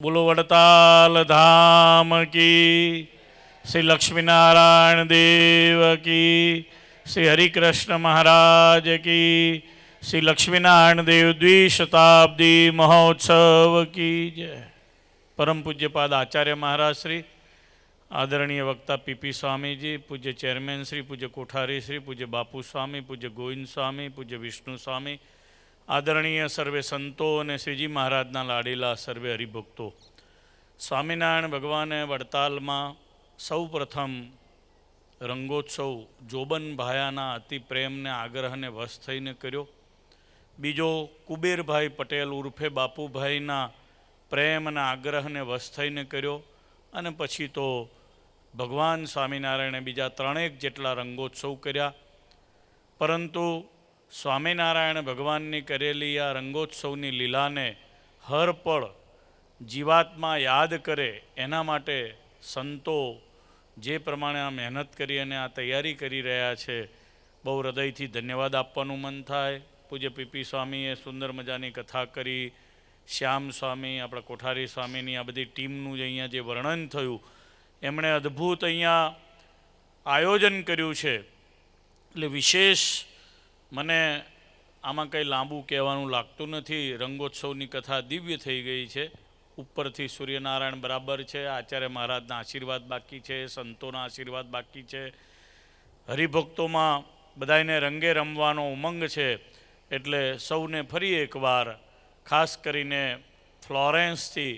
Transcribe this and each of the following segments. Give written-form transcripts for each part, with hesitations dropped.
બોલો વડતાલ ધામ કી, શ્રી લક્ષ્મીનારાયણ દેવ કી, શ્રી હરિકૃષ્ણ મહારાજ કી, શ્રી લક્ષ્મીનારાયણ દેવ દ્વિશતાબ્દી મહોત્સવ કી જય. પરમ પૂજ્યપાદ આચાર્ય મહારાજ શ્રી, આદરણીય વક્તા પીપી સ્વામીજી, પૂજ્ય ચેરમેન શ્રી, પૂજ્ય કોઠારી શ્રી, પૂજ્ય બાપુ સ્વામી, પૂજ્ય ગોવિંદ સ્વામી, પૂજ્ય વિષ્ણુ સ્વામી, આદરણીય સર્વે સંતો અને શ્રીજી મહારાજના લાડીલા સર્વે હરિભક્તો, સ્વામિનારાયણ ભગવાને વડતાલમાં સૌ પ્રથમ રંગોત્સવ જોબન ભાયાના અતિ પ્રેમને આગ્રહને વશ થઈને કર્યો. બીજો કુબેરભાઈ પટેલ ઉર્ફે બાપુભાઈના પ્રેમ અને આગ્રહને વશ થઈને કર્યો. અને પછી તો ભગવાન સ્વામિનારાયણે બીજા 3 જેટલા રંગોત્સવ કર્યા. પરંતુ સ્વામિનારાયણ ભગવાનની કરેલી આ રંગોત્સવની લીલાને હર પળ જીવાત્મા યાદ કરે એના માટે સંતો જે પ્રમાણે આ મહેનત કરી અને આ તૈયારી કરી રહ્યા છે, બહુ હૃદયથી ધન્યવાદ આપવાનું મન થાય. પૂજ્ય પીપી સ્વામીએ સુંદર મજાની કથા કરી, શ્યામ સ્વામી, આપણા કોઠારી સ્વામીની આ બધી ટીમનું જે અહીંયા જે વર્ણન થયું, એમણે અદ્ભુત અહીંયા આયોજન કર્યું છે. એટલે વિશેષ મને આમાં કંઈ લાંબુ કહેવાનું લાગતું નથી. રંગોત્સવની કથા દિવ્ય થઈ ગઈ છે. ઉપરથી સૂર્યનારાયણ બરાબર છે, આચાર્ય મહારાજના આશીર્વાદ બાકી છે, સંતોના આશીર્વાદ બાકી છે, હરિભક્તોમાં બધાને રંગે રમવાનો ઉમંગ છે. એટલે સૌને ફરી એકવાર, ખાસ કરીને ફ્લોરેન્સથી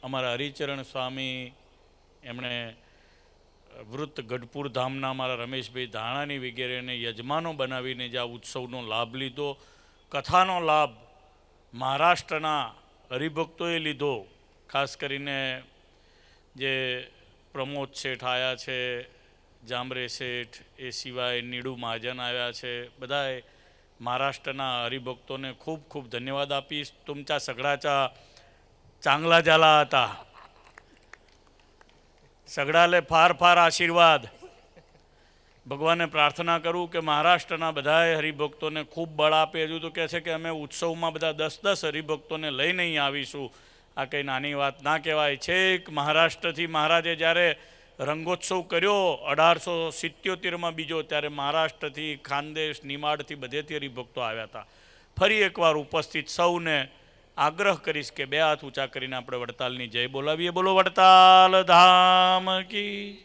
અમારા હરિચરણ સ્વામી, એમણે વૃત્ત ગઢપુર ધામના અમારા રમેશભાઈ ધાણાની વગેરેને યજમાનો બનાવીને જે આ ઉત્સવનો લાભ લીધો, કથાનો લાભ મહારાષ્ટ્રના હરિભક્તોએ લીધો. ખાસ કરીને જે પ્રમોદ શેઠ આવ્યા છે, જામરે શેઠ, એ સિવાય નીડુ મહાજન આવ્યા છે, બધાએ મહારાષ્ટ્રના હરિભક્તોને ખૂબ ખૂબ ધન્યવાદ આપીશ. तुमच्या सगळ्याचा चांगला झाला आता. સગડાલે ફાર ફાર આશીર્વાદ. ભગવાનને પ્રાર્થના કરું કે મહારાષ્ટ્રના બધાએ હરિભક્તોને ખૂબ બળ આપે. હજુ તો કહે છે કે અમે ઉત્સવમાં બધા 10-10 હરિભક્તોને લઈને અહીં આવીશું. આ કંઈ નાની વાત ના કહેવાય. છેક મહારાષ્ટ્રથી મહારાજે જ્યારે રંગોત્સવ કર્યો 1877માં બીજો, ત્યારે મહારાષ્ટ્રથી, ખાનદેશ, નિમાડથી બધેથી હરિભક્તો આવ્યા હતા. ફરી એકવાર ઉપસ્થિત સૌને આગ્રહ કરીશ કે 2 હાથ ઊંચા કરીને આપણે વડતાલની જય બોલાવીએ. બોલો વડતાલ ધામ કી.